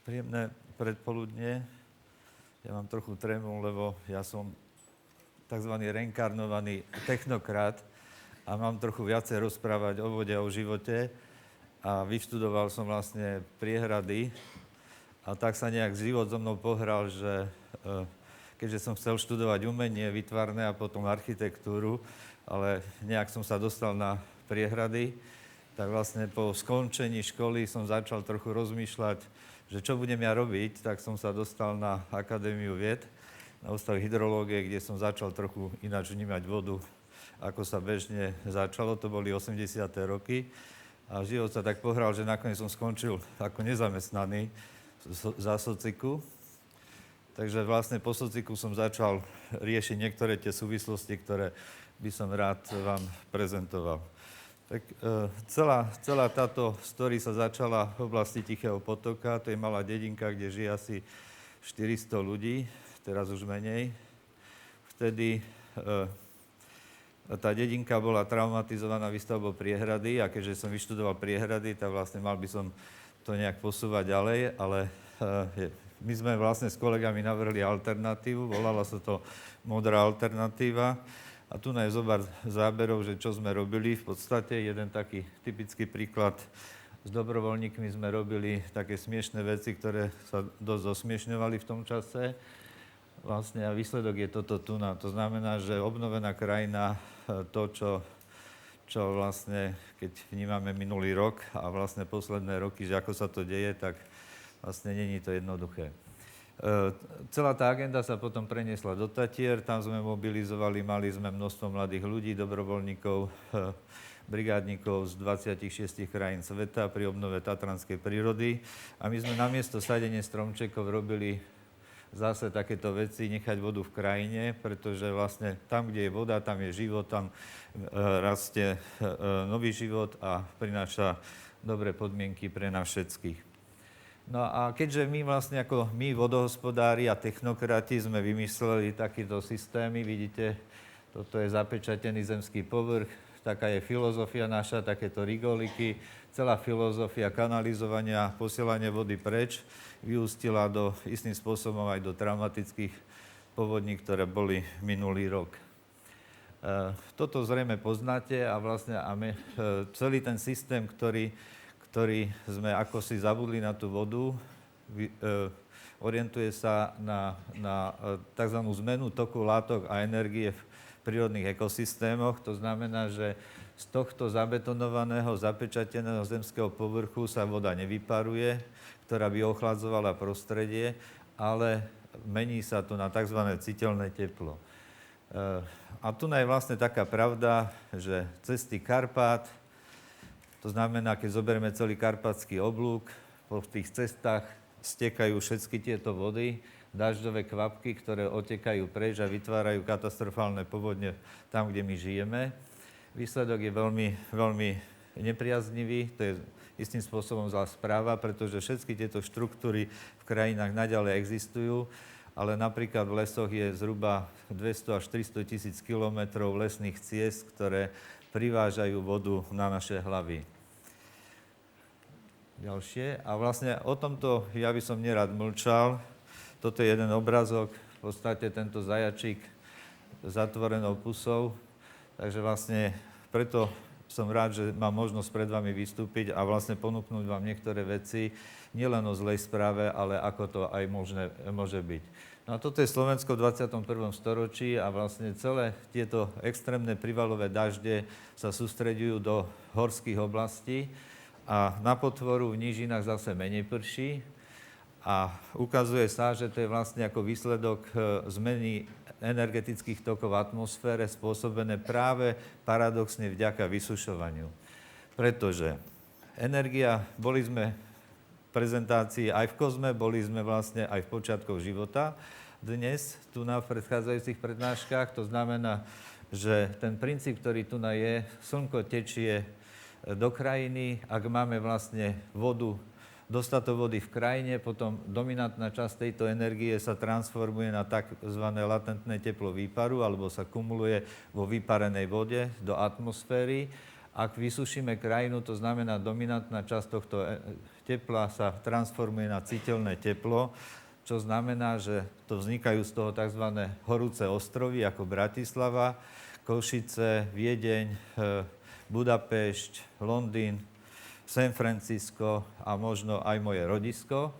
Príjemné predpoludnie. Ja mám trochu trému, lebo ja som tzv. Reinkarnovaný technokraт a mám trochu viacej rozprávať o vode a o živote. A vyštudoval som vlastne priehrady a tak sa nejak život so mnou pohral, že keďže som chcel študovať umenie výtvarné a potom architektúru, ale nejak som sa dostal na priehrady, tak vlastne po skončení školy som začal trochu rozmýšľať, že čo budem ja robiť, tak som sa dostal na Akadémiu vied, na Ústav hydrológie, kde som začal trochu ináč vnímať vodu, ako sa bežne začalo. To boli 80. roky. A život sa tak pohral, že nakoniec som skončil ako nezamestnaný za sociku. Takže vlastne po sociku som začal riešiť niektoré tie súvislosti, ktoré by som rád vám prezentoval. Tak celá táto story sa začala v oblasti Tichého potoka. To je malá dedinka, kde žije asi 400 ľudí, teraz už menej. Vtedy tá dedinka bola traumatizovaná výstavbou priehrady a keďže som vyštudoval priehrady, tak vlastne mal by som to nejak posúvať ďalej, ale my sme vlastne s kolegami navrhli alternatívu, volala sa to Modrá alternatíva. A tu je zobar záberov, že čo sme robili. V podstate jeden taký typický príklad. S dobrovoľníkmi sme robili také smiešné veci, ktoré sa dosť zosmiešňovali v tom čase. Vlastne a výsledok je toto tu. To znamená, že obnovená krajina, to, čo vlastne, keď vnímame minulý rok a vlastne posledné roky, že ako sa to deje, tak vlastne není to jednoduché. Celá tá agenda sa potom preniesla do Tatier, tam sme mobilizovali, mali sme množstvo mladých ľudí, dobrovoľníkov, brigádnikov z 26 krajín sveta pri obnove tatranskej prírody. A my sme namiesto sadenia stromčekov robili zase takéto veci, nechať vodu v krajine, pretože vlastne tam, kde je voda, tam je život, tam rastie nový život a prináša dobré podmienky pre nás všetkých. No a keďže my vlastne ako my vodohospodári a technokrati sme vymysleli takýto systémy, vidíte, toto je zapečatený zemský povrch, taká je filozofia naša, takéto rigoliky, celá filozofia kanalizovania, posielania vody preč, vyústila istým spôsobom aj do traumatických povodní, ktoré boli minulý rok. Toto zrejme poznáte a vlastne celý ten systém, ktorý sme ako si zabudli na tú vodu, orientuje sa na tzv. Zmenu toku látok a energie v prírodných ekosystémoch. To znamená, že z tohto zabetonovaného, zapečateného zemského povrchu sa voda nevyparuje, ktorá by ochladzovala prostredie, ale mení sa to na tzv. Citeľné teplo. A tu je vlastne taká pravda, že cesty Karpát, to znamená, keď zoberieme celý karpatský oblúk, po tých cestách stekajú všetky tieto vody, dažďové kvapky, ktoré odtekajú preč a vytvárajú katastrofálne povodne tam, kde my žijeme. Výsledok je veľmi, veľmi nepriaznivý, to je istým spôsobom zlá správa, pretože všetky tieto štruktúry v krajinách naďalej existujú, ale napríklad v lesoch je zhruba 200 až 300 tisíc kilometrov lesných ciest, ktoré privážajú vodu na naše hlavy. Ďalšie. A vlastne o tomto ja by som nerad mlčal. Toto je jeden obrazok, v podstate tento zajačík zatvorenou pusou. Takže vlastne preto som rád, že mám možnosť pred vami vystúpiť a vlastne ponúknuť vám niektoré veci, nielen o zlej správe, ale ako to aj môže byť. No a toto je Slovensko v 21. storočí a vlastne celé tieto extrémne prívalové dažde sa sústreďujú do horských oblastí a na potvoru v nížinách zase menej prší a ukazuje sa, že to je vlastne ako výsledok zmeny energetických tokov v atmosfére spôsobené práve paradoxne vďaka vysušovaniu. Pretože energia, boli sme prezentácii aj v kozme, boli sme vlastne aj v počiatkoch života. Dnes, tu v predchádzajúcich prednáškach, to znamená, že ten princíp, ktorý tu je, slnko tečie do krajiny, ak máme vlastne vodu, dostatok vody v krajine, potom dominantná časť tejto energie sa transformuje na tzv. Latentné teplo výparu, alebo sa kumuluje vo vyparenej vode do atmosféry Ak vysušíme krajinu, to znamená, dominantná časť tohto tepla sa transformuje na citeľné teplo, čo znamená, že to vznikajú z toho tzv. Horúce ostrovy, ako Bratislava, Košice, Viedeň, Budapešť, Londýn, San Francisco a možno aj moje rodisko.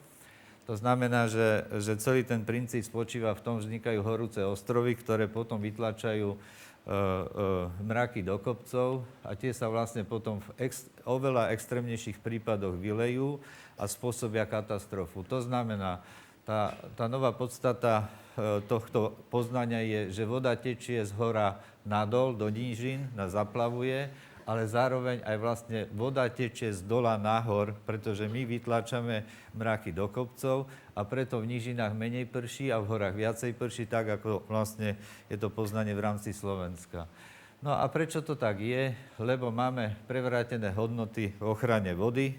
To znamená, že celý ten princíp spočíva v tom, že vznikajú horúce ostrovy, ktoré potom vytlačajú mraky do kopcov a tie sa vlastne potom v oveľa extrémnejších prípadoch vylejú a spôsobia katastrofu. To znamená, tá nová podstata tohto poznania je, že voda tečie z hora nadol do nížin, nás zaplavuje, ale zároveň aj vlastne voda tečie z dola nahor, pretože my vytlačame mraky do kopcov a preto v nížinách menej prší a v horách viacej prší, tak ako vlastne je to poznanie v rámci Slovenska. No a prečo to tak je? Lebo máme prevrátené hodnoty v ochrane vody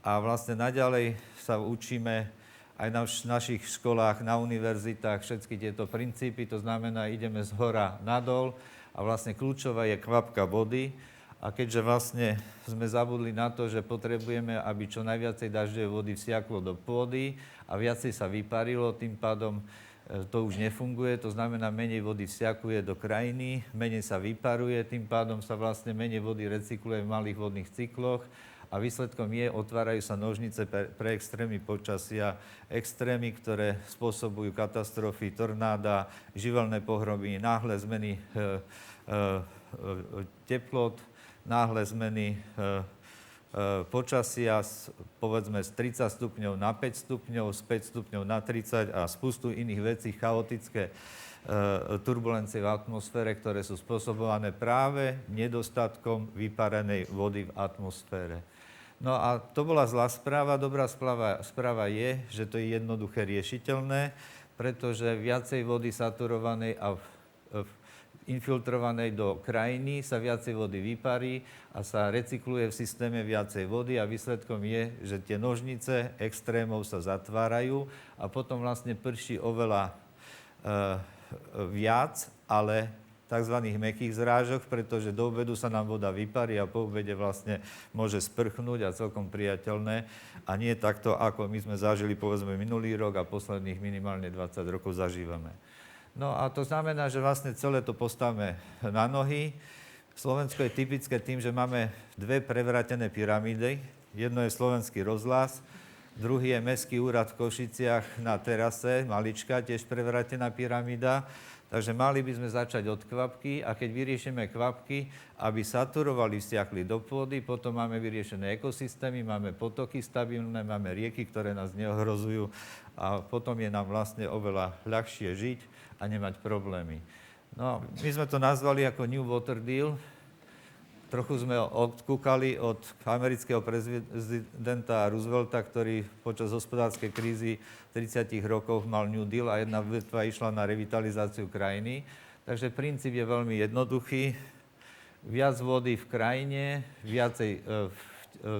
a vlastne naďalej sa učíme aj na našich školách, na univerzitách, všetky tieto princípy, to znamená, ideme z hora nadol a vlastne kľúčová je kvapka vody. A keďže vlastne sme zabudli na to, že potrebujeme, aby čo najviacej dažďovej vody vsiaklo do pôdy a viacej sa vyparilo, tým pádom to už nefunguje, to znamená, menej vody vsiakuje do krajiny, menej sa vyparuje, tým pádom sa vlastne menej vody recykluje v malých vodných cykloch a výsledkom je, otvárajú sa nožnice pre extrémy počasia, extrémy, ktoré spôsobujú katastrofy, tornáda, živelné pohromy, náhle zmeny teplot, náhle zmeny počasia, povedzme z 30 stupňov na 5 stupňov, z 5 stupňov na 30 a spustu iných vecí, chaotické turbulencie v atmosfére, ktoré sú spôsobované práve nedostatkom vyparenej vody v atmosfére. No a to bola zlá správa. Dobrá správa je, že to je jednoduché riešiteľné, pretože viacej vody saturovanej a infiltrovanej do krajiny sa viacej vody vyparí a sa recykluje v systéme viacej vody a výsledkom je, že tie nožnice extrémov sa zatvárajú a potom vlastne prší oveľa viac, ale tzv. Mäkkých zrážok, pretože do obedu sa nám voda vyparí a po obede vlastne môže sprchnúť a celkom priateľné a nie takto, ako my sme zažili povedzme minulý rok a posledných minimálne 20 rokov zažívame. No a to znamená, že vlastne celé to postavíme na nohy. Slovensko je typické tým, že máme dve prevrátené pyramídy. Jedno je Slovenský rozhlas, druhý je Mestský úrad v Košiciach na terase, malička, tiež prevrátená pyramída. Takže mali by sme začať od kvapky a keď vyriešime kvapky, aby saturovali, vsiakli do pôdy, potom máme vyriešené ekosystémy, máme potoky stabilné, máme rieky, ktoré nás neohrozujú a potom je nám vlastne oveľa ľahšie žiť a nemať problémy. No, my sme to nazvali ako New Water Deal. Trochu sme odkúkali od amerického prezidenta Roosevelta, ktorý počas hospodárskej krízy 30 rokov mal New Deal a jedna vetva išla na revitalizáciu krajiny. Takže princíp je veľmi jednoduchý. Viac vody v krajine, viacej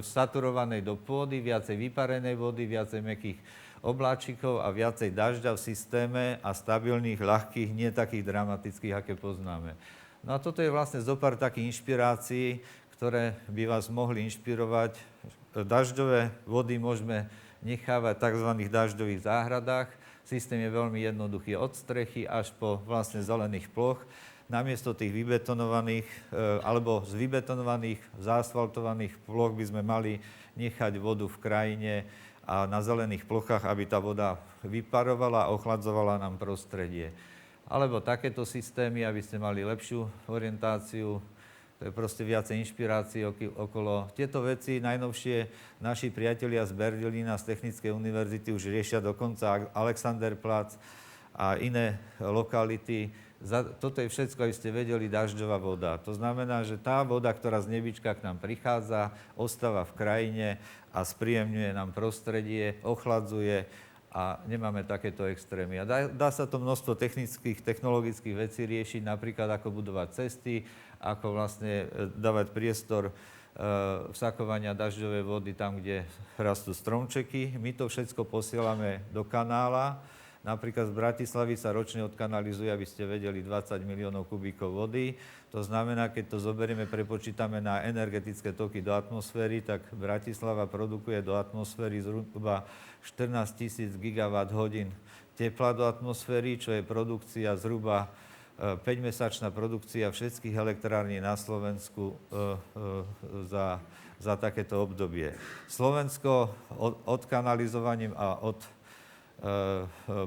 saturovanej do pôdy, viacej vyparenej vody, viacej mäkkých obláčikov a viacej dažďa v systéme a stabilných, ľahkých, nie takých dramatických, aké poznáme. No a toto je vlastne zopár takých inšpirácií, ktoré by vás mohli inšpirovať. Dažďové vody môžeme nechávať v tzv. Dažďových záhradách. Systém je veľmi jednoduchý od strechy až po vlastne zelených ploch. Namiesto tých vybetonovaných alebo z vybetonovaných, zaasfaltovaných ploch by sme mali nechať vodu v krajine a na zelených plochách, aby tá voda vyparovala a ochladzovala nám prostredie. Alebo takéto systémy, aby ste mali lepšiu orientáciu, to je proste viacej inšpirácií okolo. Tieto veci najnovšie naši priatelia z Berlína, z Technickej univerzity už riešia dokonca Alexanderplatz a iné lokality. Toto je všetko, aby ste vedeli, dažďová voda. To znamená, že tá voda, ktorá z nebička k nám prichádza, ostáva v krajine a spríjemňuje nám prostredie, ochladzuje a nemáme takéto extrémy. A dá sa to množstvo technických, technologických vecí riešiť, napríklad ako budovať cesty, ako vlastne dávať priestor vsakovania dažďovej vody tam, kde rastú stromčeky. My to všetko posielame do kanála. Napríklad z Bratislavy sa ročne odkanalizuje, aby ste vedeli, 20 miliónov kubíkov vody. To znamená, keď to zoberieme, prepočítame na energetické toky do atmosféry, tak Bratislava produkuje do atmosféry zhruba 14 000 gigawatt hodín tepla do atmosféry, čo je produkcia zhruba 5-mesačná produkcia všetkých elektrární na Slovensku za takéto obdobie. Slovensko odkanalizovaním a od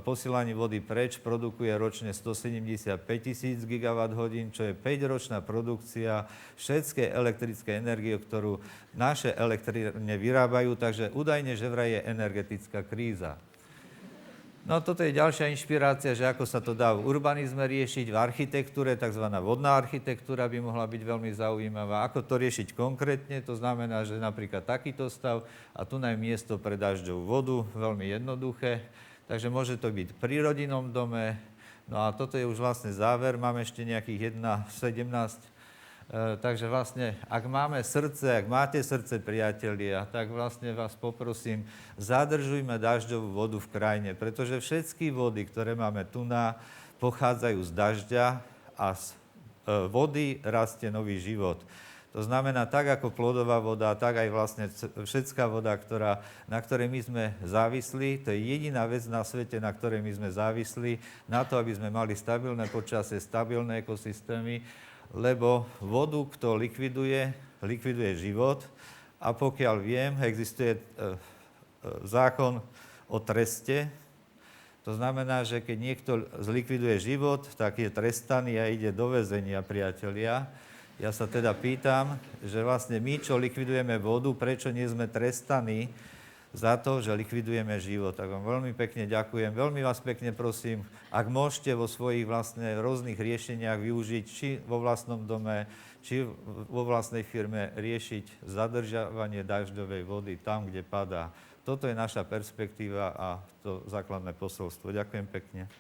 posielaním vody preč produkuje ročne 175 000 gigawatt hodín, čo je 5-ročná produkcia všetkej elektrickej energie, ktorú naše elektrárne vyrábajú, takže údajne, že vraj je energetická kríza. No toto je ďalšia inšpirácia, že ako sa to dá v urbanizme riešiť, v architektúre, tzv. Vodná architektúra by mohla byť veľmi zaujímavá. Ako to riešiť konkrétne, to znamená, že napríklad takýto stav a tu je miesto pre dažďovú vodu, veľmi jednoduché. Takže môže to byť pri rodinnom dome. No a toto je už vlastne záver, máme ešte nejakých 1:17. Takže vlastne, ak máme srdce, ak máte srdce, priatelia, tak vlastne vás poprosím, zadržujme dažďovú vodu v krajine, pretože všetky vody, ktoré máme tu pochádzajú z dažďa a z vody rastie nový život. To znamená, tak ako plodová voda, tak aj vlastne všetká voda, na ktorej my sme závislí, to je jediná vec na svete, na ktorej my sme závislí, na to, aby sme mali stabilné počasie, stabilné ekosystémy, lebo vodu, kto likviduje život. A pokiaľ viem, existuje zákon o treste. To znamená, že keď niekto zlikviduje život, tak je trestaný a ide do väzenia, priatelia. Ja sa teda pýtam, že vlastne my, čo likvidujeme vodu, prečo nie sme trestaní za to, že likvidujeme život. Tak vám veľmi pekne ďakujem. Veľmi vás pekne prosím, ak môžete vo svojich vlastne rôznych riešeniach využiť, či vo vlastnom dome, či vo vlastnej firme riešiť zadržiavanie dažďovej vody tam, kde padá. Toto je naša perspektíva a to základné posolstvo. Ďakujem pekne.